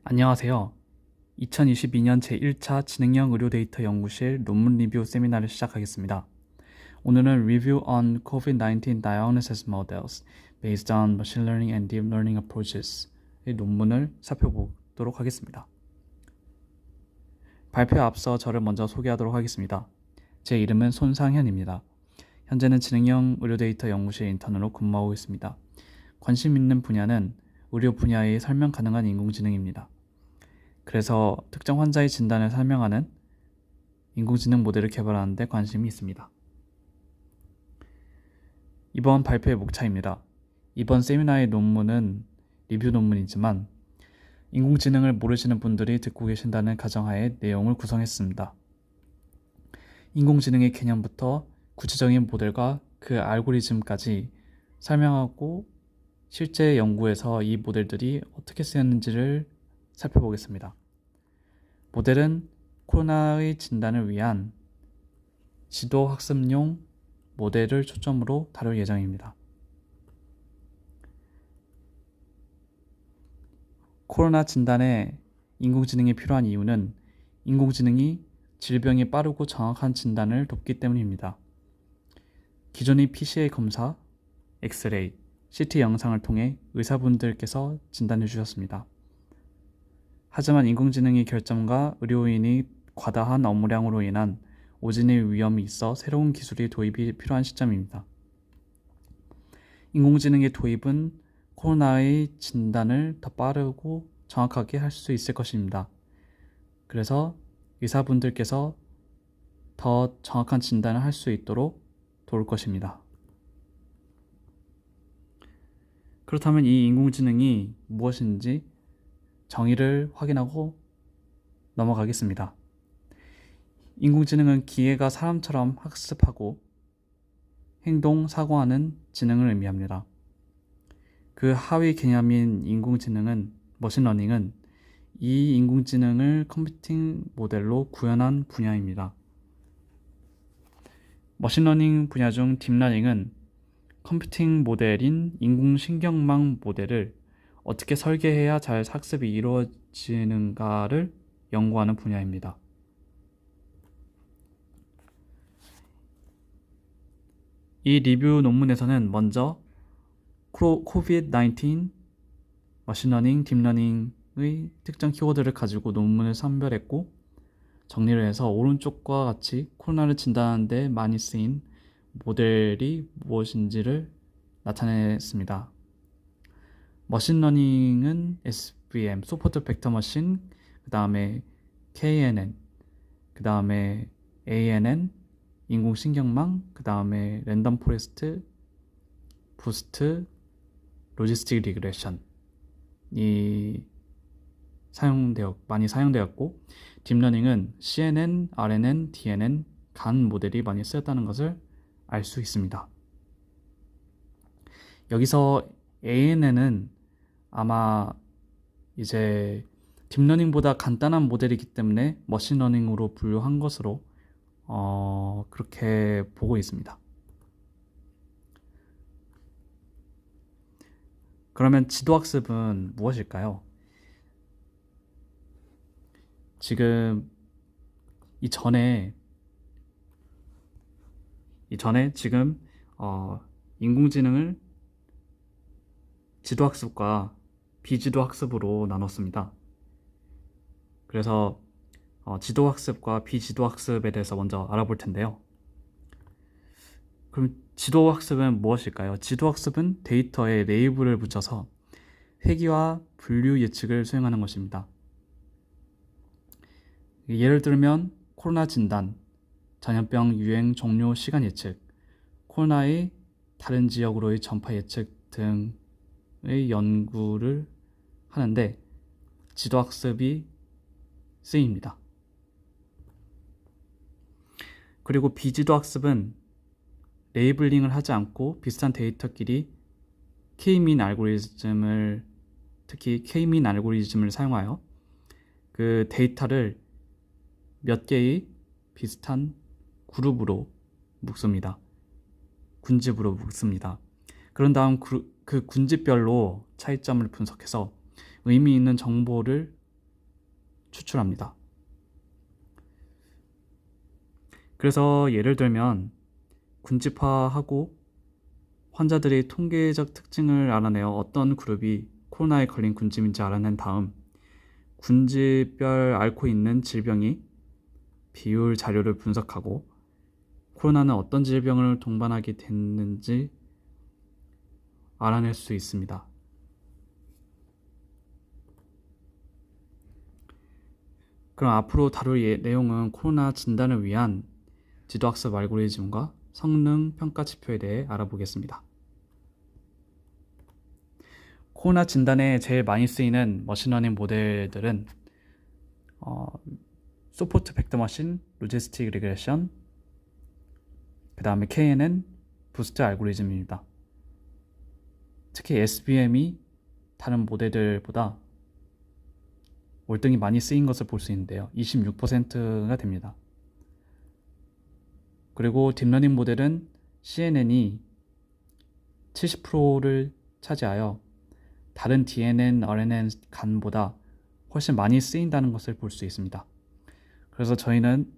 안녕하세요. 2022년 제1차 지능형 의료 데이터 연구실 논문 리뷰 세미나를 시작하겠습니다. 오늘은 Review on COVID-19 Diagnosis Models Based on Machine Learning and Deep Learning Approaches 의 논문을 살펴보도록 하겠습니다. 발표에 앞서 저를 먼저 소개하도록 하겠습니다. 제 이름은 손상현입니다. 현재는 지능형 의료 데이터 연구실 인턴으로 근무하고 있습니다. 관심 있는 분야는 의료 분야의 설명 가능한 인공지능입니다. 그래서 특정 환자의 진단을 설명하는 인공지능 모델을 개발하는 데 관심이 있습니다. 이번 발표의 목차입니다. 이번 세미나의 논문은 리뷰 논문이지만 인공지능을 모르시는 분들이 듣고 계신다는 가정하에 내용을 구성했습니다. 인공지능의 개념부터 구체적인 모델과 그 알고리즘까지 설명하고 실제 연구에서 이 모델들이 어떻게 쓰였는지를 살펴보겠습니다. 모델은 코로나의 진단을 위한 지도학습용 모델을 초점으로 다룰 예정입니다. 코로나 진단에 인공지능이 필요한 이유는 인공지능이 질병의 빠르고 정확한 진단을 돕기 때문입니다. 기존의 PCA 검사, 엑스레이, CT 영상을 통해 의사분들께서 진단해 주셨습니다. 하지만 인공지능의 결점과 의료인이 과다한 업무량으로 인한 오진의 위험이 있어 새로운 기술의 도입이 필요한 시점입니다. 인공지능의 도입은 코로나의 진단을 더 빠르고 정확하게 할 수 있을 것입니다. 그래서 의사분들께서 더 정확한 진단을 할 수 있도록 도울 것입니다. 그렇다면 이 인공지능이 무엇인지 정의를 확인하고 넘어가겠습니다. 인공지능은 기계가 사람처럼 학습하고 행동, 사고하는 지능을 의미합니다. 그 하위 개념인 머신러닝은 이 인공지능을 컴퓨팅 모델로 구현한 분야입니다. 머신러닝 분야 중 딥러닝은 컴퓨팅 모델인 인공신경망 모델을 어떻게 설계해야 잘 학습이 이루어지는가를 연구하는 분야입니다. 이 리뷰 논문에서는 먼저 COVID-19 머신러닝, 딥러닝의 특정 키워드를 가지고 논문을 선별했고 정리를 해서 오른쪽과 같이 코로나를 진단하는 데 많이 쓰인 모델이 무엇인지를 나타냈습니다. 머신러닝은 SVM, 소프트 벡터 머신, 그 다음에 KNN, 그 다음에 ANN, 인공신경망, 그 다음에 랜덤 포레스트, 부스트, 로지스틱 리그레션이 많이 사용되었고 딥러닝은 CNN, RNN, DNN, 간 모델이 많이 쓰였다는 것을 알 수 있습니다. 여기서 ANN은 아마 이제 딥러닝보다 간단한 모델이기 때문에 머신러닝으로 분류한 것으로 그렇게 보고 있습니다. 그러면 지도학습은 무엇일까요? 지금 이전에 지금 인공지능을 지도학습과 비지도학습으로 나눴습니다. 그래서 지도학습과 비지도학습에 대해서 먼저 알아볼 텐데요. 그럼 지도학습은 무엇일까요? 지도학습은 데이터에 레이블을 붙여서 회귀와 분류 예측을 수행하는 것입니다. 예를 들면 코로나 진단, 전염병 유행 종료 시간 예측, 코로나의 다른 지역으로의 전파 예측 등의 연구를 하는데 지도학습이 쓰입니다. 그리고 비지도학습은 레이블링을 하지 않고 비슷한 데이터끼리 특히 K-민 알고리즘을 사용하여 그 데이터를 몇 개의 비슷한 그룹으로 묶습니다. 군집으로 묶습니다. 그런 다음 그 군집별로 차이점을 분석해서 의미 있는 정보를 추출합니다. 그래서 예를 들면 군집화하고 환자들의 통계적 특징을 알아내어 어떤 그룹이 코로나에 걸린 군집인지 알아낸 다음 군집별 앓고 있는 질병이 비율 자료를 분석하고 코로나는 어떤 질병을 동반하게 됐는지 알아낼 수 있습니다. 그럼 앞으로 다룰 내용은 코로나 진단을 위한 지도학습 알고리즘과 성능 평가 지표에 대해 알아보겠습니다. 코로나 진단에 제일 많이 쓰이는 머신러닝 모델들은 소포트 벡터 머신, 로지스틱 리그레션, 그 다음에 KNN, 부스트 알고리즘입니다. 특히 SVM이 다른 모델들보다 월등히 많이 쓰인 것을 볼 수 있는데요. 26%가 됩니다. 그리고 딥러닝 모델은 CNN이 70%를 차지하여 다른 DNN, RNN 간보다 훨씬 많이 쓰인다는 것을 볼 수 있습니다. 그래서 저희는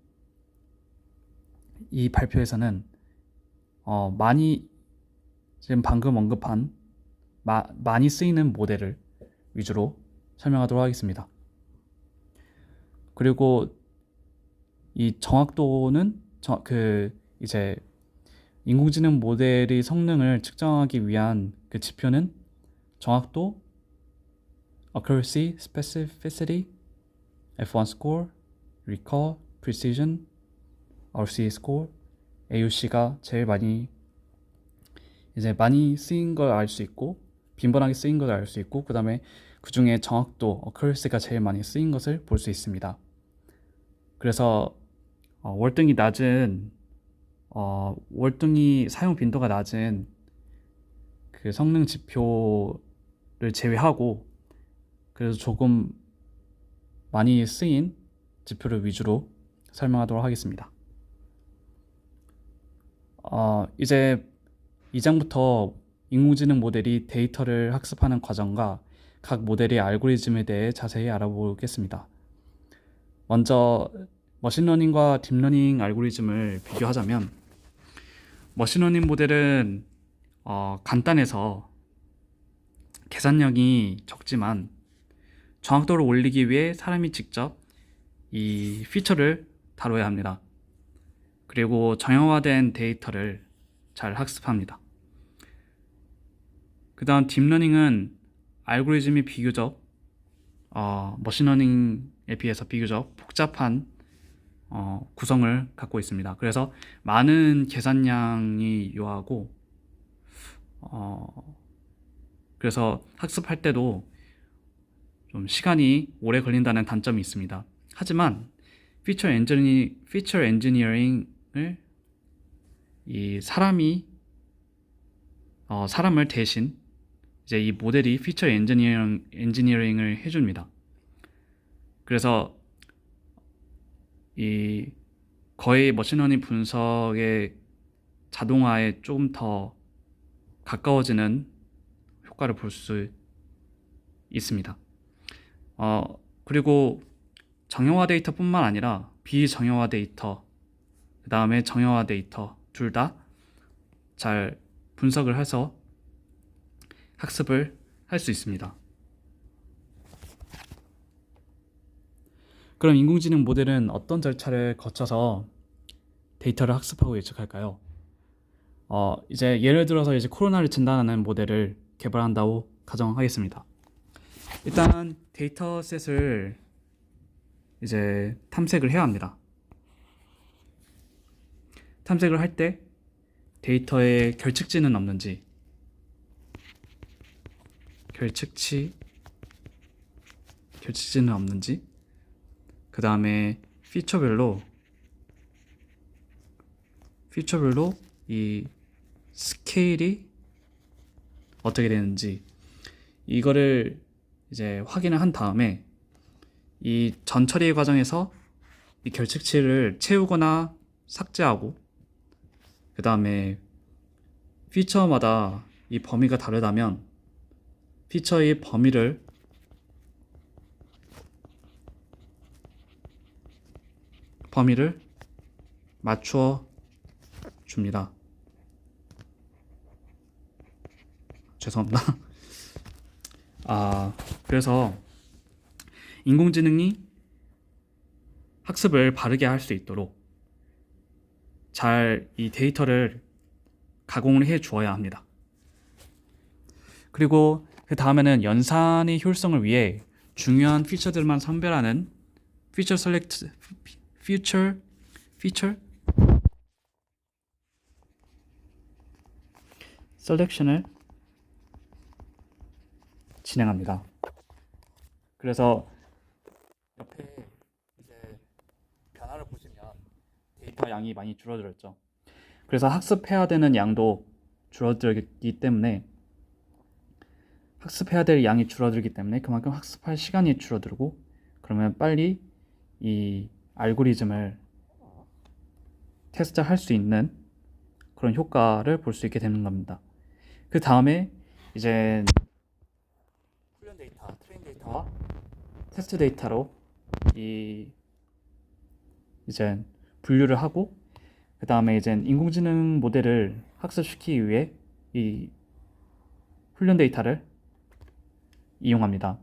이 발표에서는 많이 지금 방금 언급한 많이 쓰이는 모델을 위주로 설명하도록 하겠습니다. 그리고 이 정확도는 이제 인공지능 모델의 성능을 측정하기 위한 그 지표는 정확도, accuracy, specificity, F1 score, recall, precision, RC score, AUC가 제일 많이 쓰인 걸 알 수 있고 빈번하게 쓰인 걸 알 수 있고 그 다음에 그 중에 정확도, accuracy가 제일 많이 쓰인 것을 볼 수 있습니다. 그래서 월등히 사용 빈도가 낮은 그 성능 지표를 제외하고 그래서 조금 많이 쓰인 지표를 위주로 설명하도록 하겠습니다. 이제 2장부터 인공지능 모델이 데이터를 학습하는 과정과 각 모델의 알고리즘에 대해 자세히 알아보겠습니다. 먼저 머신러닝과 딥러닝 알고리즘을 비교하자면 머신러닝 모델은 간단해서 계산량이 적지만 정확도를 올리기 위해 사람이 직접 이 피처를 다뤄야 합니다. 그리고 정형화된 데이터를 잘 학습합니다. 그 다음 딥러닝은 알고리즘이 비교적 머신러닝에 비해서 비교적 복잡한 구성을 갖고 있습니다. 그래서 많은 계산량이 요하고 그래서 학습할 때도 좀 시간이 오래 걸린다는 단점이 있습니다. 하지만 피처 엔지니어링을 이 사람을 대신 이제 이 모델이 피처 엔지니어링을 해줍니다. 그래서 이 거의 머신러닝 분석의 자동화에 조금 더 가까워지는 효과를 볼 수 있습니다. 그리고 정형화 데이터뿐만 아니라 비정형화 데이터, 그 다음에 정형화 데이터 둘 다 잘 분석을 해서 학습을 할 수 있습니다. 그럼 인공지능 모델은 어떤 절차를 거쳐서 데이터를 학습하고 예측할까요? 이제 예를 들어서 이제 코로나를 진단하는 모델을 개발한다고 가정하겠습니다. 일단 데이터셋을 이제 탐색을 해야 합니다. 탐색을 할 때 데이터에 결측지는 없는지, 결측지는 없는지, 그 다음에 피처별로 이 스케일이 어떻게 되는지 이거를 이제 확인을 한 다음에 이 전 처리 과정에서 이 결측치를 채우거나 삭제하고 그 다음에 피처마다 이 범위가 다르다면 피처의 범위를 범위를 맞추어 줍니다. 죄송합니다. 그래서 인공지능이 학습을 바르게 할 수 있도록 잘 이 데이터를 가공을 해 주어야 합니다. 그리고 그 다음에는 연산의 효율성을 위해 중요한 피처들만 선별하는 피처 셀렉션을 진행합니다. 그래서 옆에 이제 변화를 보시면 데이터 양이 많이 줄어들었죠. 그래서 학습해야 되는 양도 줄어들기 때문에 그만큼 학습할 시간이 줄어들고, 그러면 빨리 이 알고리즘을 테스트할 수 있는 그런 효과를 볼 수 있게 되는 겁니다. 그 다음에 이제 훈련 데이터, 트레인 데이터와 테스트 데이터로 이제 분류를 하고, 그 다음에 이제 인공지능 모델을 학습시키기 위해 이 훈련 데이터를 이용합니다.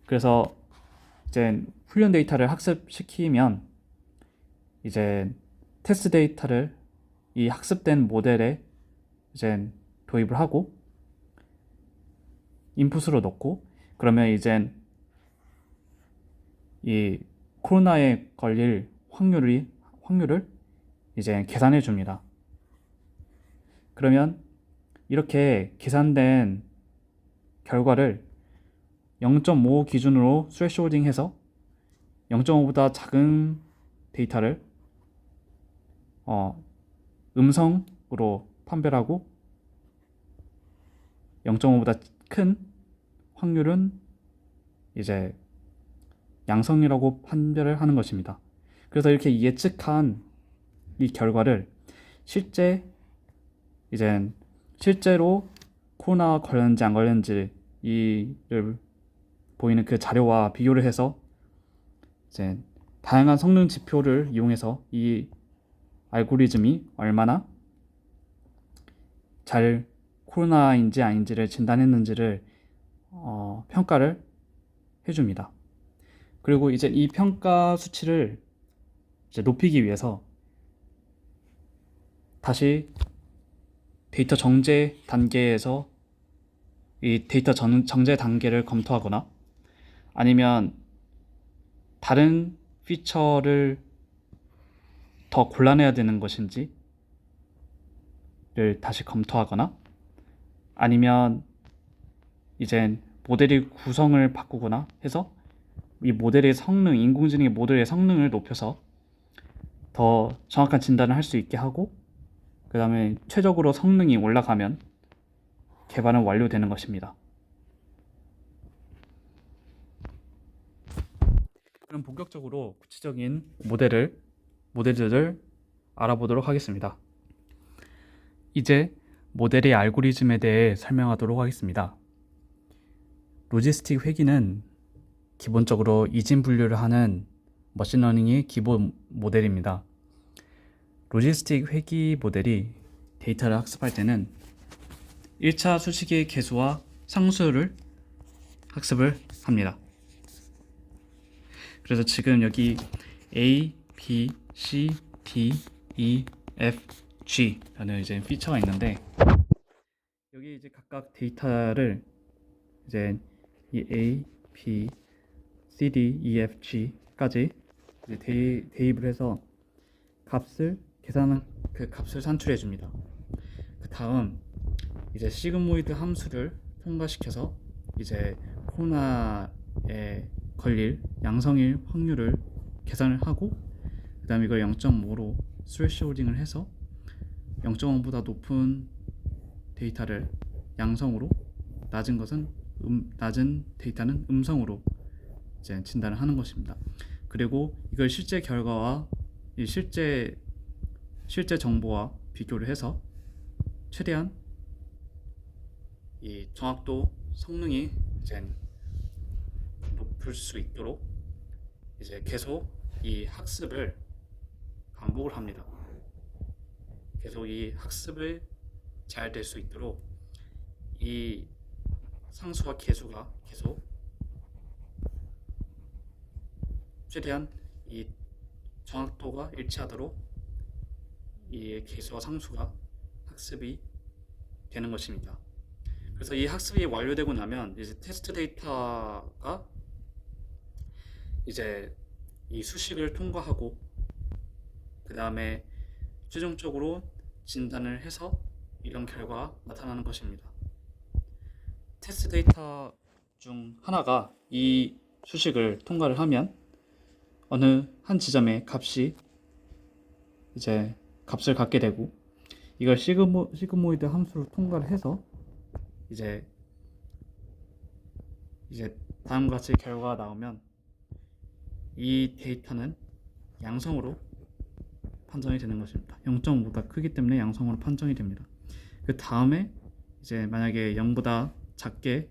그래서 이제 훈련 데이터를 학습시키면 이제 테스트 데이터를 이 학습된 모델에 이제 도입을 하고 인풋으로 넣고, 그러면 이제 이 코로나에 걸릴 확률을 이제 계산해 줍니다. 그러면 이렇게 계산된 결과를 0.5 기준으로 스레시홀딩해서 0.5보다 작은 데이터를 음성으로 판별하고 0.5보다 큰 확률은 이제 양성이라고 판별을 하는 것입니다. 그래서 이렇게 예측한 이 결과를 실제로 코로나 걸렸는지 안 걸렸는지 이를 보이는 그 자료와 비교를 해서 이제 다양한 성능 지표를 이용해서 이 알고리즘이 얼마나 잘 코로나인지 아닌지를 진단했는지를 평가를 해줍니다. 그리고 이제 이 평가 수치를 이제 높이기 위해서 다시 데이터 정제 단계에서 이 데이터 정제 단계를 검토하거나, 아니면 다른 피처를 더 골라내야 되는 것인지를 다시 검토하거나, 아니면 이제 모델의 구성을 바꾸거나 해서 이 모델의 성능, 인공지능의 모델의 성능을 높여서 더 정확한 진단을 할 수 있게 하고, 그 다음에 최적으로 성능이 올라가면 개발은 완료되는 것입니다. 그럼 본격적으로 구체적인 모델들을 알아보도록 하겠습니다. 이제 모델의 알고리즘에 대해 설명하도록 하겠습니다. 로지스틱 회귀는 기본적으로 이진 분류를 하는 머신러닝의 기본 모델입니다. 로지스틱 회귀 모델이 데이터를 학습할 때는 1차 수식의 개수와 상수를 학습을 합니다. 그래서 지금 여기 A, B, C, D, E, F, G라는 이제 피처가 있는데, 여기 이제 각각 데이터를 이제 이 A, B, C, D, E, F, G까지 이제 대입을 해서 그 값을 산출해 줍니다. 그 다음 이제 시그모이드 함수를 통과시켜서 이제 코로나에 걸릴 양성일 확률을 계산을 하고, 그 다음에 이걸 0.5로 스레시홀딩을 해서 0.5보다 높은 데이터를 양성으로, 낮은 데이터는 음성으로 이제 진단을 하는 것입니다. 그리고 이걸 실제 결과와 실제 정보와 비교를 해서 최대한 이 정확도, 성능이 이제 높을 수 있도록 이제 계속 이 학습을 반복을 합니다. 계속 이 학습을 잘 될 수 있도록 이 상수와 계수가 계속 최대한 이 정확도가 일치하도록 이 계수와 상수가 학습이 되는 것입니다. 그래서 이 학습이 완료되고 나면 이제 테스트 데이터가 이제 이 수식을 통과하고 그 다음에 최종적으로 진단을 해서 이런 결과가 나타나는 것입니다. 테스트 데이터 중 하나가 이 수식을 통과를 하면 어느 한 지점의 값이 이제 값을 갖게 되고, 이걸 시그모이드 함수로 통과를 해서 이제 다음과 같이 결과가 나오면 이 데이터는 양성으로 판정이 되는 것입니다. 0.5보다 크기 때문에 양성으로 판정이 됩니다. 그 다음에 이제 만약에 0보다 작게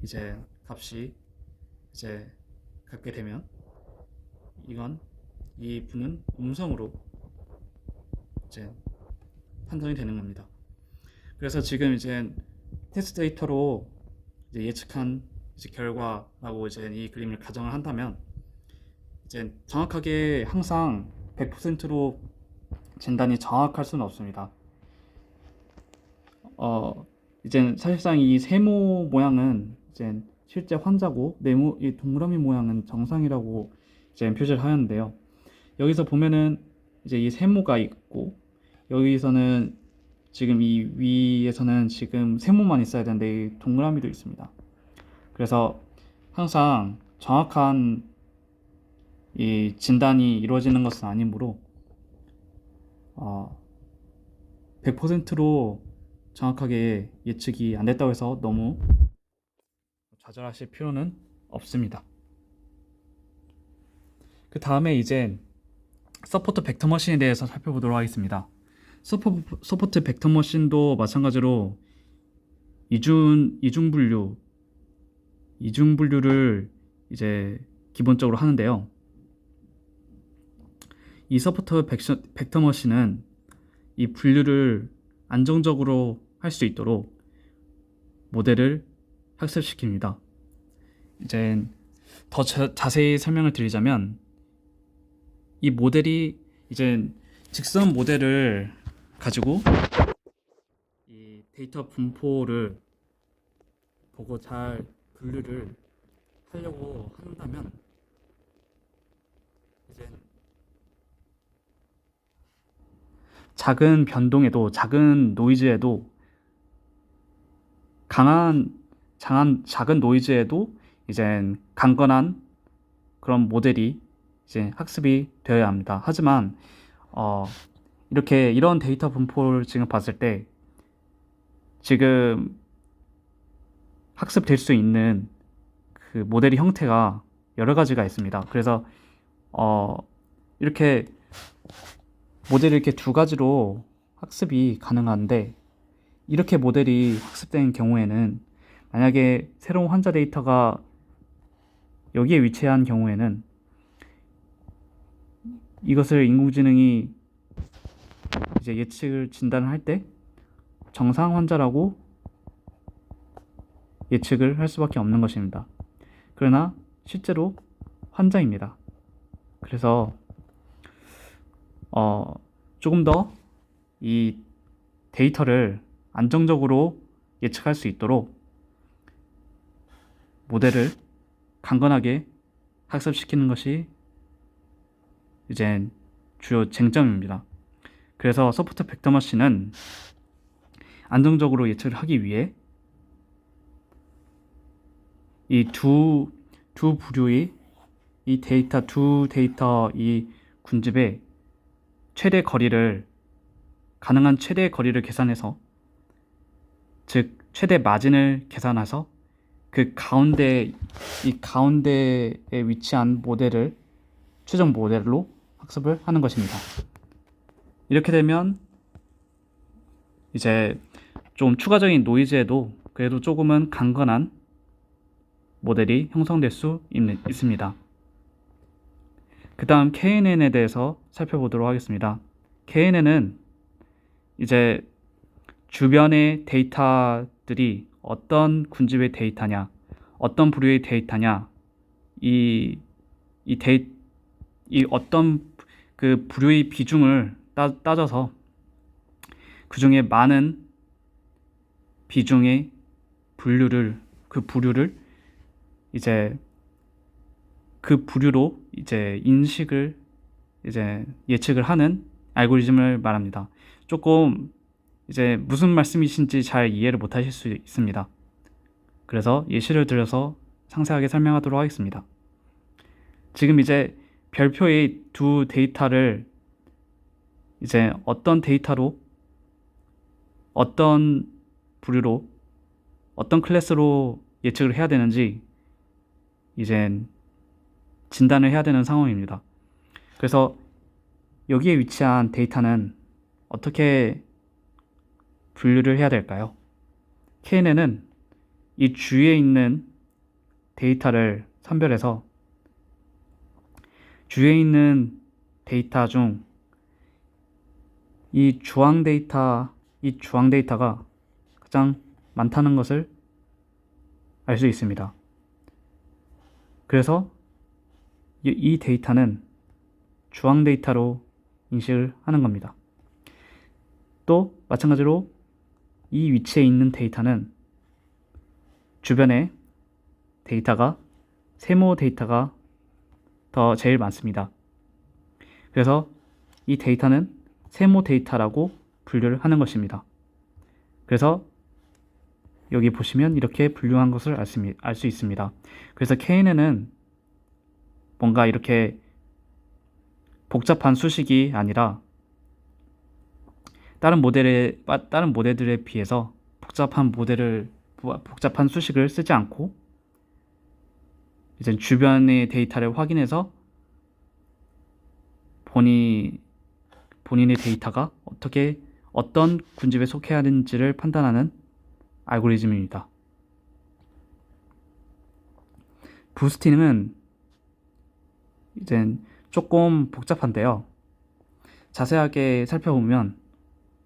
이제 값이 이제 갖게 되면 이 부는 음성으로 이제 판정이 되는 겁니다. 그래서 지금 이제 테스트 데이터로 이제 예측한 이제 결과라고 이제 이 그림을 가정을 한다면 이제 정확하게 항상 100%로 진단이 정확할 수는 없습니다. 이제 사실상 이 세모 모양은 이제 실제 환자고 이 동그라미 모양은 정상이라고 이제 표시를 하였는데요. 여기서 보면은 이제 이 세모가 있고, 여기서는 지금 이 위에서는 지금 세모만 있어야 되는데 이 동그라미도 있습니다. 그래서 항상 정확한 이 진단이 이루어지는 것은 아니므로 100%로 정확하게 예측이 안 됐다고 해서 너무 좌절하실 필요는 없습니다. 그 다음에 이제 서포트 벡터 머신에 대해서 살펴보도록 하겠습니다. 서포트 벡터 머신도 마찬가지로 이중 분류를 이제 기본적으로 하는데요. 이 서포트 벡터 머신은 이 분류를 안정적으로 할 수 있도록 모델을 학습시킵니다. 이제 더 자세히 설명을 드리자면, 이 모델이 이제 직선 모델을 가지고 이 데이터 분포를 보고 잘 분류를 하려고 한다면 이제 작은 변동에도, 작은 노이즈에도, 작은 노이즈에도 이제 강건한 그런 모델이 이제 학습이 되어야 합니다. 하지만 이런 데이터 분포를 지금 봤을 때 지금 학습될 수 있는 그 모델의 형태가 여러 가지가 있습니다. 그래서 이렇게 모델이 이렇게 두 가지로 학습이 가능한데, 이렇게 모델이 학습된 경우에는 만약에 새로운 환자 데이터가 여기에 위치한 경우에는 이것을 인공지능이 이제 예측을 진단을 할 때 정상 환자라고 예측을 할 수밖에 없는 것입니다. 그러나 실제로 환자입니다. 그래서 조금 더 이 데이터를 안정적으로 예측할 수 있도록 모델을 강건하게 학습시키는 것이 이제 주요 쟁점입니다. 그래서 서포트 벡터 머신은 안정적으로 예측을 하기 위해 이 두 부류의 두 데이터 이 군집의 가능한 최대 거리를 계산해서, 즉 최대 마진을 계산해서 이 가운데에 위치한 모델을 최종 모델로 학습을 하는 것입니다. 이렇게 되면 이제 좀 추가적인 노이즈에도 그래도 조금은 강건한 모델이 형성될 수 있습니다. 그 다음 KNN에 대해서 살펴보도록 하겠습니다. KNN은 이제 주변의 데이터들이 어떤 군집의 데이터냐, 어떤 부류의 데이터냐, 이, 이 데이, 이 어떤 그 부류의 비중을 따져서 그 중에 많은 비중의 그 부류를 이제 그 부류로 이제 예측을 하는 알고리즘을 말합니다. 조금 이제 무슨 말씀이신지 잘 이해를 못 하실 수 있습니다. 그래서 예시를 들어서 상세하게 설명하도록 하겠습니다. 지금 이제 별표의 두 데이터를 이제 어떤 데이터로, 어떤 부류로, 어떤 클래스로 예측을 해야 되는지 이제 진단을 해야 되는 상황입니다. 그래서 여기에 위치한 데이터는 어떻게 분류를 해야 될까요? KNN은 이 주위에 있는 데이터를 선별해서 주위에 있는 데이터 중 이 주황 데이터가 가장 많다는 것을 알 수 있습니다. 그래서 이 데이터는 주황 데이터로 인식을 하는 겁니다. 또 마찬가지로 이 위치에 있는 데이터는 주변에 데이터가 세모 데이터가 제일 많습니다. 그래서 이 데이터는 세모 데이터라고 분류를 하는 것입니다. 그래서 여기 보시면 이렇게 분류한 것을 알 수 있습니다. 그래서 KNN은 뭔가 이렇게 복잡한 수식이 아니라 다른 모델들에 비해서 복잡한 수식을 쓰지 않고 이제 주변의 데이터를 확인해서 본인의 데이터가 어떤 군집에 속해야 하는지를 판단하는 알고리즘입니다. 부스팅은 이제 조금 복잡한데요. 자세하게 살펴보면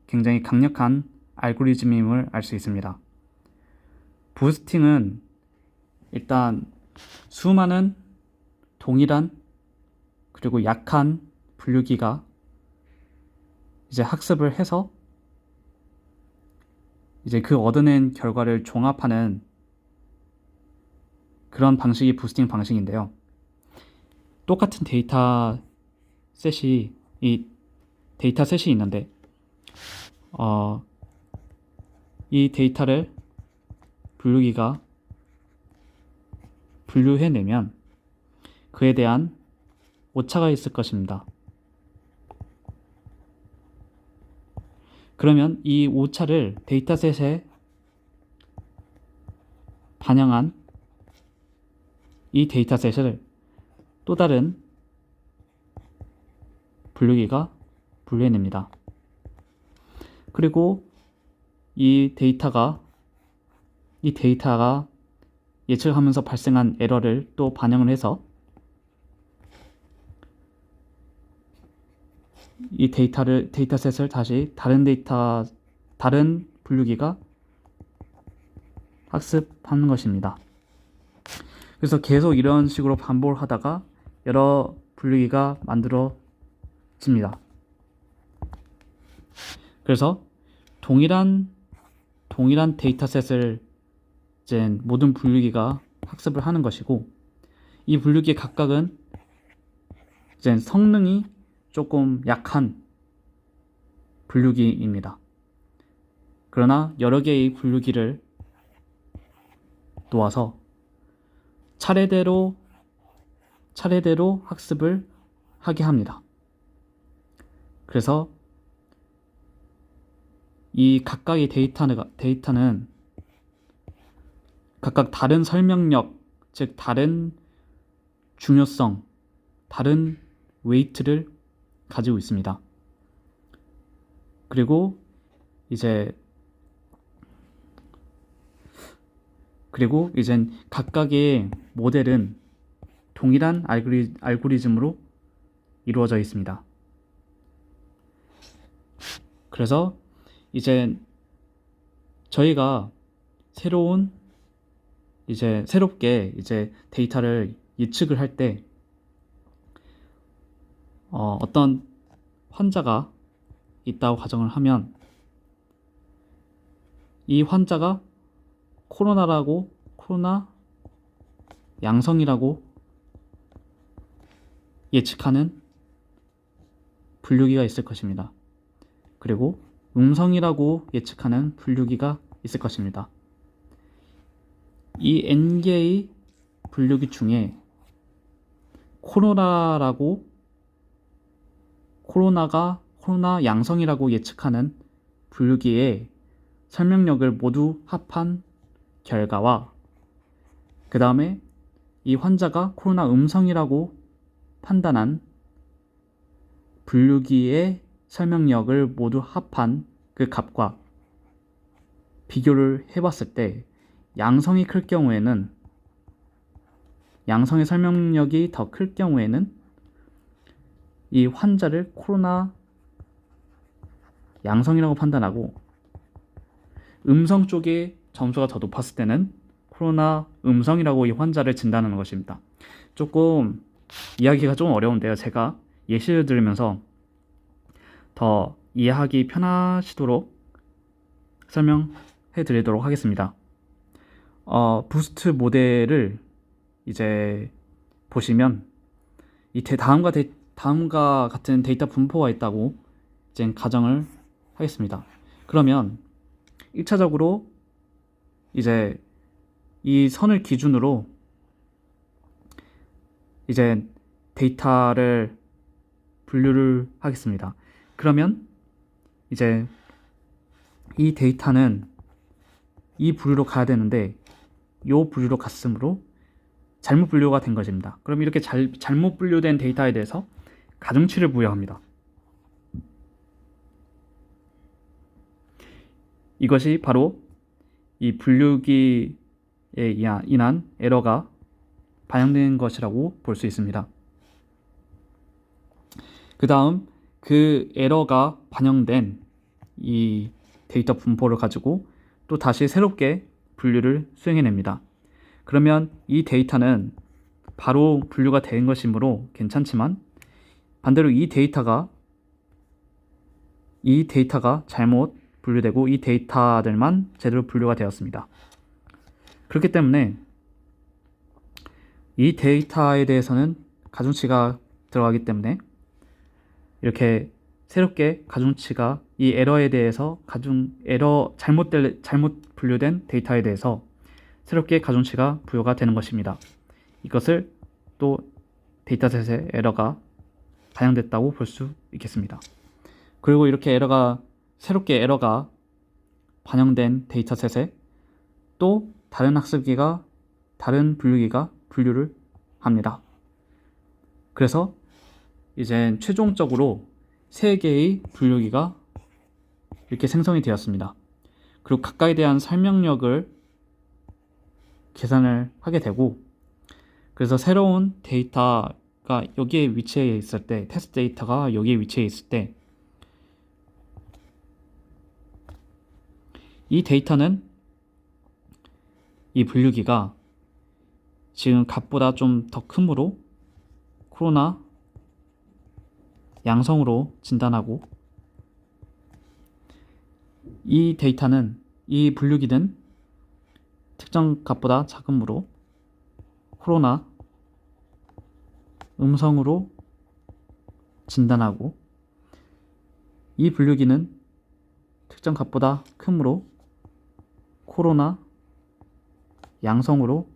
굉장히 강력한 알고리즘임을 알 수 있습니다. 부스팅은 일단 수많은 동일한 그리고 약한 분류기가 이제 학습을 해서 이제 그 얻어낸 결과를 종합하는 그런 방식이 부스팅 방식인데요. 똑같은 데이터셋이 있는데 이 데이터를 분류기가 분류해내면 그에 대한 오차가 있을 것입니다. 그러면 이 오차를 데이터셋에 반영한 이 데이터셋을 또 다른 분류기가 분류해냅니다. 그리고 이 데이터가 예측하면서 발생한 에러를 또 반영을 해서 이 데이터셋을 다시 다른 분류기가 학습하는 것입니다. 그래서 계속 이런 식으로 반복을 하다가 여러 분류기가 만들어집니다. 그래서 동일한 데이터셋을 이제 모든 분류기가 학습을 하는 것이고, 이 분류기 각각은 이제 성능이 조금 약한 분류기입니다. 그러나 여러 개의 분류기를 놓아서 차례대로 학습을 하게 합니다. 그래서 이 각각의 데이터는 각각 다른 설명력, 즉 다른 중요성, 다른 웨이트를 가지고 있습니다. 그리고 이제 각각의 모델은 동일한 알고리즘으로 이루어져 있습니다. 그래서 이제 저희가 새롭게 데이터를 예측을 할 때 어떤 환자가 있다고 가정을 하면 이 환자가 코로나 양성이라고 예측하는 분류기가 있을 것입니다. 그리고 음성이라고 예측하는 분류기가 있을 것입니다. 이 N개의 분류기 중에 코로나 양성이라고 예측하는 분류기의 설명력을 모두 합한 결과와 그 다음에 이 환자가 코로나 음성이라고 판단한 분류기의 설명력을 모두 합한 그 값과 비교를 해봤을 때 양성이 클 경우에는 양성의 설명력이 더 클 경우에는 이 환자를 코로나 양성이라고 판단하고 음성 쪽에 점수가 더 높았을 때는 코로나 음성이라고 이 환자를 진단하는 것입니다. 조금 이야기가 좀 어려운데요. 제가 예시를 들으면서 더 이해하기 편하시도록 설명해 드리도록 하겠습니다. 부스트 모델을 이제 보시면 다음과 같은 데이터 분포가 있다고 이제 가정을 하겠습니다. 그러면 1차적으로 이제 이 선을 기준으로 이제 데이터를 분류를 하겠습니다. 그러면 이제 이 데이터는 이 분류로 가야 되는데 이 분류로 갔으므로 잘못 분류가 된 것입니다. 그럼 이렇게 잘못 분류된 데이터에 대해서 가중치를 부여합니다. 이것이 바로 이 분류기에 인한 에러가 반영된 것이라고 볼 수 있습니다. 그 다음 그 에러가 반영된 이 데이터 분포를 가지고 또 다시 새롭게 분류를 수행해냅니다. 그러면 이 데이터는 바로 분류가 된 것이므로 괜찮지만 반대로 이 데이터가 잘못 분류되고 이 데이터들만 제대로 분류가 되었습니다. 그렇기 때문에 이 데이터에 대해서는 가중치가 들어가기 때문에 이렇게 새롭게 가중치가 이 에러에 대해서 잘못 분류된 데이터에 대해서 새롭게 가중치가 부여가 되는 것입니다. 이것을 또 데이터셋에 에러가 반영됐다고 볼 수 있겠습니다. 그리고 이렇게 새롭게 에러가 반영된 데이터셋에 또 다른 분류기가 분류를 합니다. 그래서 이제 최종적으로 3개의 분류기가 이렇게 생성이 되었습니다. 그리고 각각에 대한 설명력을 계산을 하게 되고 그래서 새로운 데이터가 여기에 위치해 있을 때 테스트 데이터가 여기에 위치해 있을 때 이 데이터는 이 분류기가 지금 값보다 좀 더 크므로 코로나 양성으로 진단하고 이 분류기는 특정 값보다 작으므로 코로나 음성으로 진단하고 이 분류기는 특정 값보다 크므로 코로나 양성으로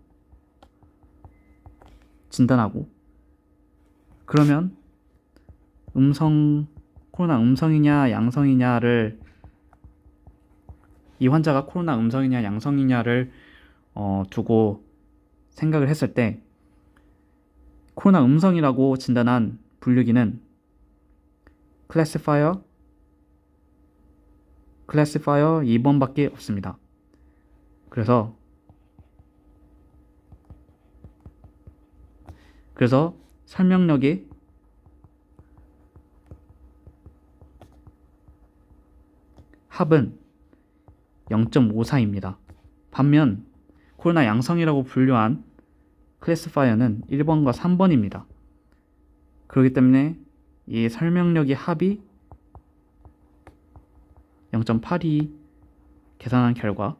진단하고 그러면 코로나 음성이냐 양성이냐를 이 환자가 코로나 음성이냐 양성이냐를 두고 생각을 했을 때 코로나 음성이라고 진단한 분류기는 클래시파이어 2번밖에 없습니다. 그래서 설명력이 합은 0.54입니다. 반면 코로나 양성이라고 분류한 클래시파이어는 1번과 3번입니다. 그렇기 때문에 이 설명력의 합이 0.82 계산한 결과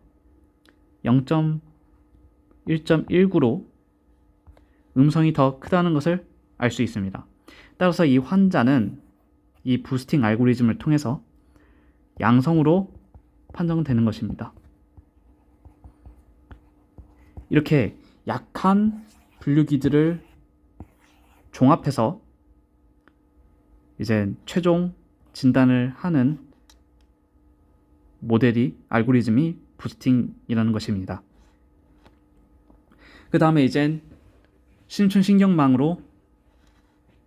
1.19로 음성이 더 크다는 것을 알 수 있습니다. 따라서 이 환자는 이 부스팅 알고리즘을 통해서 양성으로 판정되는 것입니다. 이렇게 약한 분류기들을 종합해서 이제 최종 진단을 하는 모델이 알고리즘이 부스팅이라는 것입니다. 그 다음에 이젠 심층신경망으로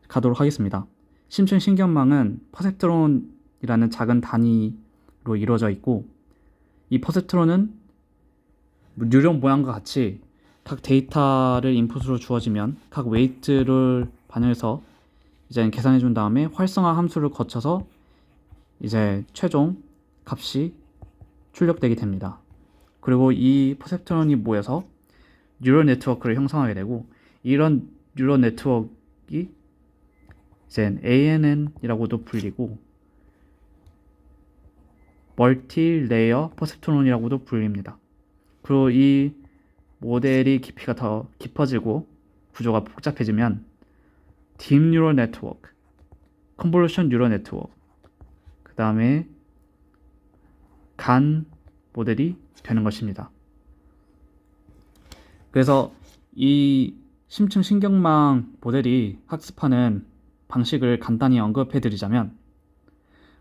가도록 하겠습니다. 심층신경망은 퍼셉트론이라는 작은 단위로 이루어져 있고, 이 퍼셉트론은 뉴런 모양과 같이 각 데이터를 인풋으로 주어지면 각 웨이트를 반영해서 이제 계산해 준 다음에 활성화 함수를 거쳐서 이제 최종 값이 출력되게 됩니다. 그리고 이 퍼셉트론이 모여서 뉴럴 네트워크를 형성하게 되고, 이런 뉴럴 네트워크가 이제 ANN이라고도 불리고 멀티 레이어 퍼셉트론이라고도 불립니다. 그리고 이 모델이 깊이가 더 깊어지고 구조가 복잡해지면 딥 뉴럴 네트워크, 컨볼루션 뉴럴 네트워크, 그 다음에 간 모델이 되는 것입니다. 그래서 이 심층신경망 모델이 학습하는 방식을 간단히 언급해 드리자면,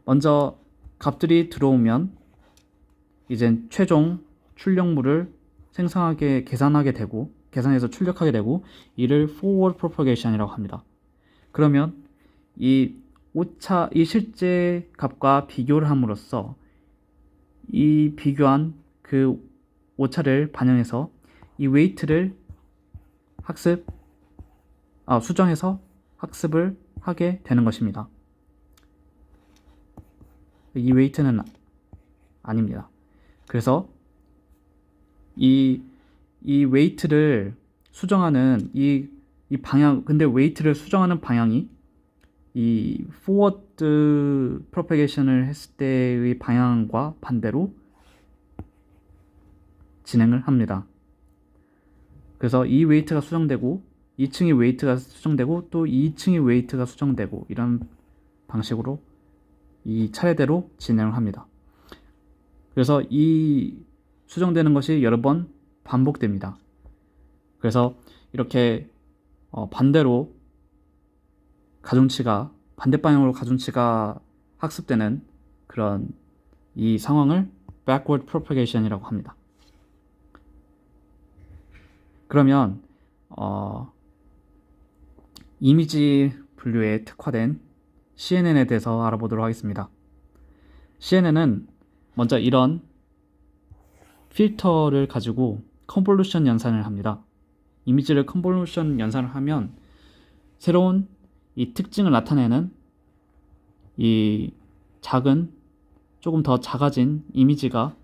먼저 값들이 들어오면 이제 최종 출력물을 계산하게 되고, 계산해서 출력하게 되고, 이를 forward propagation이라고 합니다. 그러면 이 실제 값과 비교를 함으로써 이 비교한 그 오차를 반영해서 이 웨이트를 수정해서 학습을 하게 되는 것입니다. 이 웨이트는 아닙니다. 그래서 이 웨이트를 수정하는 이 방향, 근데 웨이트를 수정하는 방향이 이 forward propagation을 했을 때의 방향과 반대로 진행을 합니다. 그래서 이 웨이트가 수정되고 2층의 웨이트가 수정되고 또 2층의 웨이트가 수정되고, 이런 방식으로 이 차례대로 진행을 합니다. 그래서 이 수정되는 것이 여러 번 반복됩니다. 그래서 이렇게 반대로 반대 방향으로 가중치가 학습되는 그런 이 상황을 backward propagation이라고 합니다. 그러면 이미지 분류에 특화된 CNN에 대해서 알아보도록 하겠습니다. CNN은 먼저 이런 필터를 가지고 컨볼루션 연산을 합니다. 이미지를 컨볼루션 연산을 하면 새로운 이 특징을 나타내는 이 조금 더 작아진 이미지가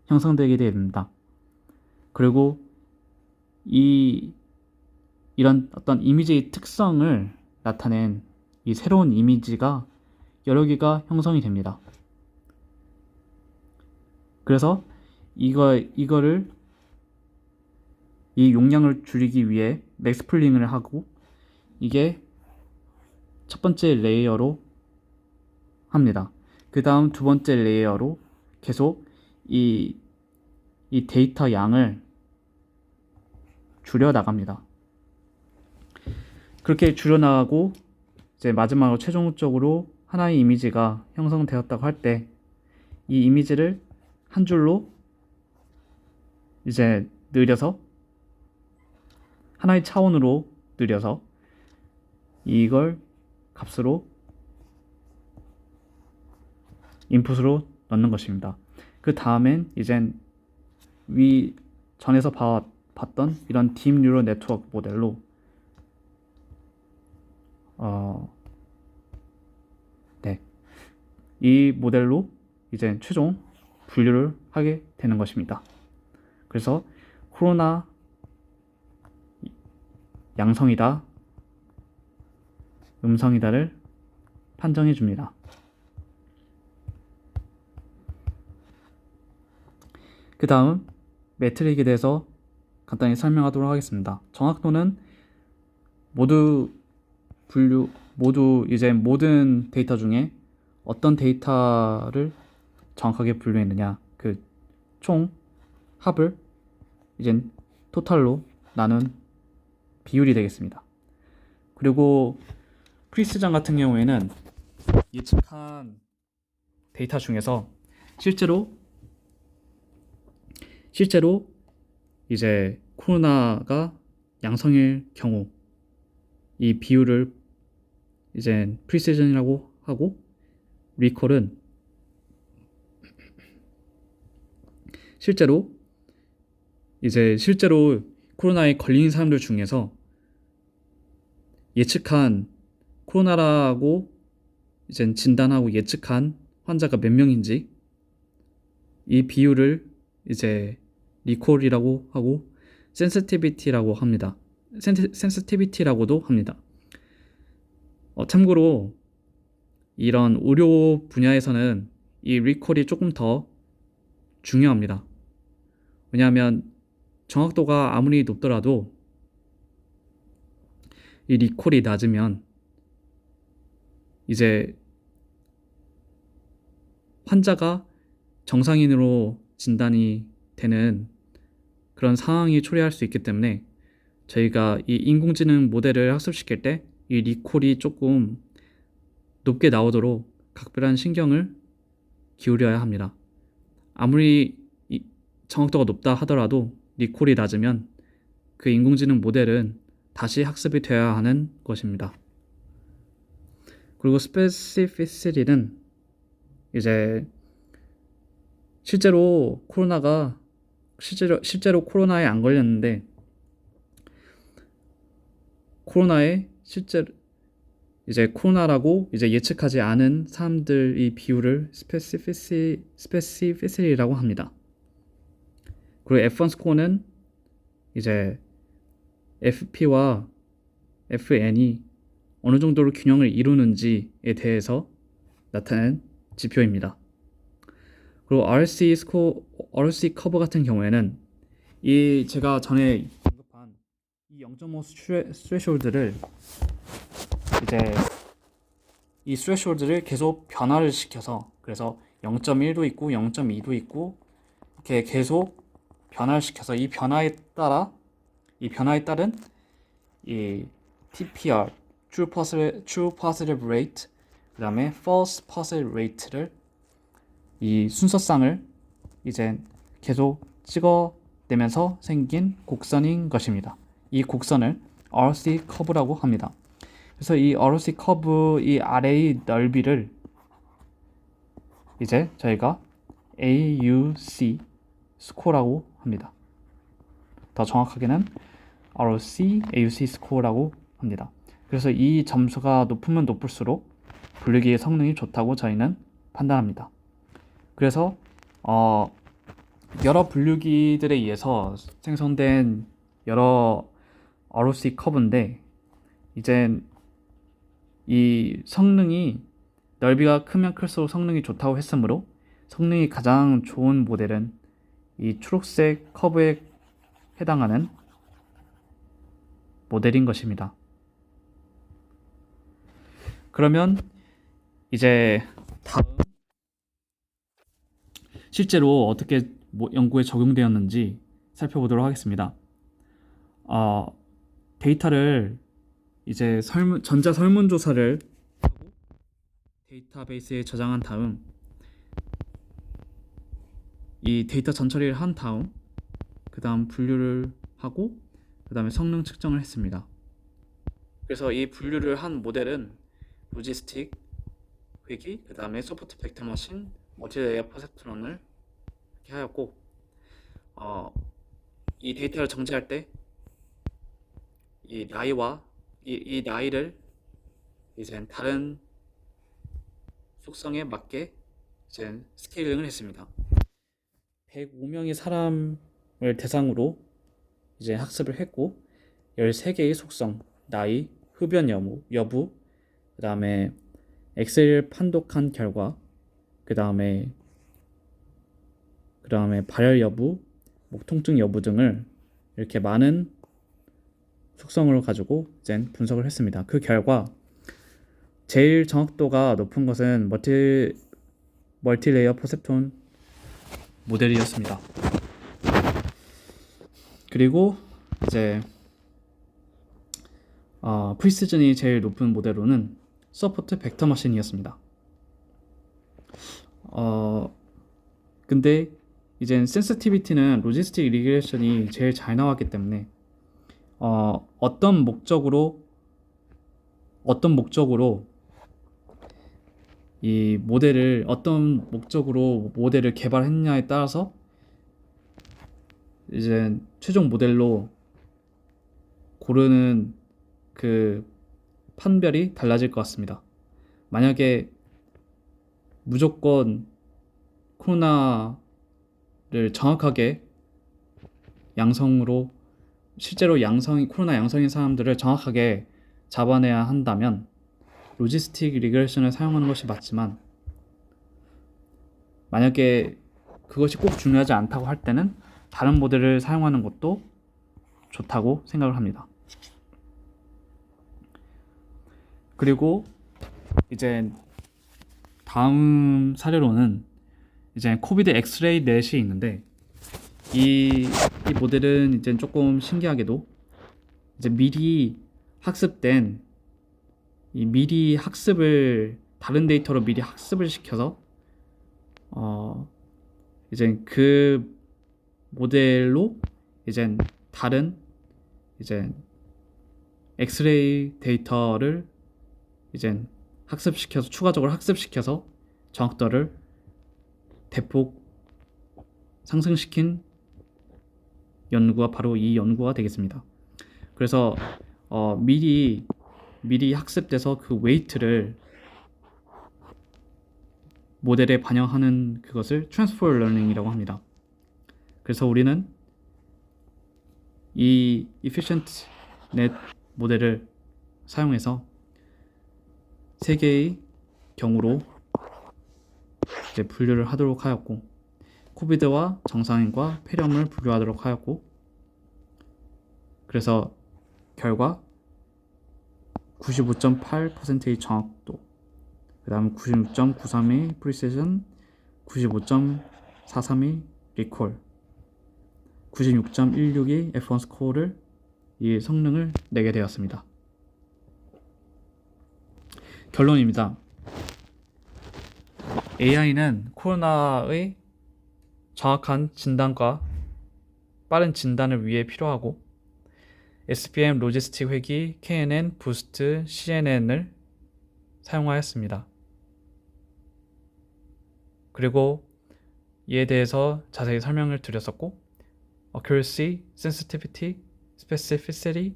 형성되게 됩니다. 그리고 이런 어떤 이미지의 특성을 나타낸 이 새로운 이미지가 여러 개가 형성이 됩니다. 그래서 이 용량을 줄이기 위해 맥스플링을 하고, 이게 첫 번째 레이어로 합니다. 그 다음 두 번째 레이어로 계속 이 데이터 양을 줄여 나갑니다. 그렇게 줄여 나가고 이제 마지막으로 최종적으로 하나의 이미지가 형성되었다고 할 때, 이 이미지를 한 줄로 이제 하나의 차원으로 늘려서 이걸 값으로 인풋으로 넣는 것입니다. 그 다음엔 이젠 전에서 봤던 이런 딥 뉴럴 네트워크 모델로 이 모델로 이제 최종 분류를 하게 되는 것입니다. 그래서 코로나 양성이다, 음성이다를 판정해 줍니다. 그 다음 매트릭에 대해서 간단히 설명하도록 하겠습니다. 정확도는 모두 이제 모든 데이터 중에 어떤 데이터를 정확하게 분류했느냐, 그 총 합을 이제 토탈로 나눈 비율이 되겠습니다. 그리고 프리시전 같은 경우에는 예측한 데이터 중에서 실제로 이제 코로나가 양성일 경우 이 비율을 이제 프리시전이라고 하고, 리콜은 실제로 코로나에 걸린 사람들 중에서 예측한 코로나라고 이제 진단하고 예측한 환자가 몇 명인지 이 비율을 이제 리콜이라고 하고 센시티비티라고도 합니다. 참고로 이런 의료 분야에서는 이 리콜이 조금 더 중요합니다. 왜냐하면 정확도가 아무리 높더라도 이 리콜이 낮으면 이제 환자가 정상인으로 진단이 되는 그런 상황이 초래할 수 있기 때문에 저희가 이 인공지능 모델을 학습시킬 때 이 리콜이 조금 높게 나오도록 각별한 신경을 기울여야 합니다. 아무리 정확도가 높다 하더라도 리콜이 낮으면 그 인공지능 모델은 다시 학습이 되어야 하는 것입니다. 그리고 스페시피시티는 이제 실제로 코로나에 안 걸렸는데 코로나라고 이제 예측하지 않은 사람들의 비율을 스페시피시티라고 합니다. 그리고 F1 스코어는 이제 FP와 FN이 어느 정도로 균형을 이루는지에 대해서 나타낸 지표입니다. 그리고 RC 커브 같은 경우에는 제가 전에 언급한 이 0.5 스레숄드를 이 스레숄드를 계속 변화를 시켜서, 그래서 0.1도 있고 0.2도 있고 이렇게 계속 변화를 시켜서 이 변화에 따른 이 TPR, True Positive Rate, 그 다음에 False Positive Rate를 이 순서상을 이제 계속 찍어내면서 생긴 곡선인 것입니다. 이 곡선을 RC 커브라고 합니다. 그래서 이 RC 커브 이 아래의 넓이를 이제 저희가 AUC 스코어라고 합니다. 더 정확하게는 RC AUC 스코어라고 합니다. 그래서 이 점수가 높으면 높을수록 분류기의 성능이 좋다고 저희는 판단합니다. 그래서 여러 분류기들에 의해서 생성된 여러 ROC 커브인데, 이제 이 성능이 넓이가 크면 클수록 성능이 좋다고 했으므로 성능이 가장 좋은 모델은 이 초록색 커브에 해당하는 모델인 것입니다. 그러면 이제 다음 실제로 어떻게 연구에 적용되었는지 살펴보도록 하겠습니다. 데이터를 이제 전자 설문조사를 하고 데이터베이스에 저장한 다음 이 데이터 전처리를 한 다음 그 다음 분류를 하고 그 다음에 성능 측정을 했습니다. 그래서 이 분류를 한 모델은 로지스틱, 회기, 그 다음에 소프트 벡터 머신, 멀티레이어 퍼셉트론을 이렇게 하였고, 이 데이터를 정제할 때 이 나이와 이 나이를 이제 다른 속성에 맞게 이제 스케일링을 했습니다. 105명의 사람을 대상으로 이제 학습을 했고 13개의 속성, 나이, 흡연 여부, 그 다음에 엑셀 판독한 결과, 그 다음에 발열 여부, 목 통증 여부 등을 이렇게 많은 속성을 가지고 이제 분석을 했습니다. 그 결과 제일 정확도가 높은 것은 멀티레이어 퍼셉톤 모델이었습니다. 그리고 이제 프리시즌이 제일 높은 모델로는 서포트 벡터 머신이었습니다. 근데 이제 센시티비티는 로지스틱 리그레션이 제일 잘 나왔기 때문에 어떤 목적으로 이 모델을 어떤 목적으로 모델을 개발했냐에 따라서 이제 최종 모델로 고르는 그 판별이 달라질 것 같습니다. 만약에 무조건 코로나를 정확하게 양성으로 실제로 코로나 양성인 사람들을 정확하게 잡아내야 한다면 로지스틱 리그레션을 사용하는 것이 맞지만, 만약에 그것이 꼭 중요하지 않다고 할 때는 다른 모델을 사용하는 것도 좋다고 생각을 합니다. 그리고 이제 다음 사례로는 이제 코비드 엑스레이 넷이 있는데, 이 모델은 이제 조금 신기하게도 이제 미리 학습된 다른 데이터로 미리 학습을 시켜서 이제 그 모델로 이제 다른 이제 엑스레이 데이터를 이제 추가적으로 학습시켜서 정확도를 대폭 상승시킨 연구가 바로 이 연구가 되겠습니다. 그래서 미리 학습돼서 그 웨이트를 모델에 반영하는 그것을 트랜스퍼 러닝이라고 합니다. 그래서 우리는 이 efficient net 모델을 사용해서 3개의 경우로 이제 분류를 하도록 하였고, 코비드와 정상인과 폐렴을 분류하도록 하였고, 그래서 결과 95.8%의 정확도, 그 다음 96.93의 프리시전, 95.43의 리콜, 96.16의 F1 스코어를 이 성능을 내게 되었습니다. 결론입니다. AI는 코로나의 정확한 진단과 빠른 진단을 위해 필요하고, SPM 로지스틱 회기, KNN, 부스트, CNN을 사용하였습니다. 그리고 이에 대해서 자세히 설명을 드렸었고, accuracy, sensitivity, specificity,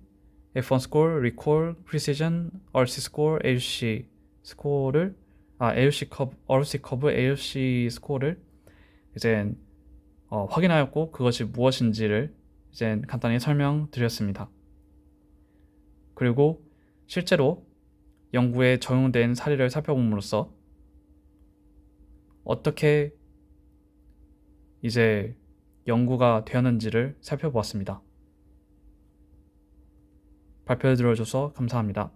F1 score, recall, precision, RC score, AUC 스코어를 RC 커브, AUC 스코어를 이제 확인하였고, 그것이 무엇인지를 이제 간단히 설명드렸습니다. 그리고 실제로 연구에 적용된 사례를 살펴봄으로써 어떻게 이제 연구가 되었는지를 살펴보았습니다. 발표 들어줘서 감사합니다.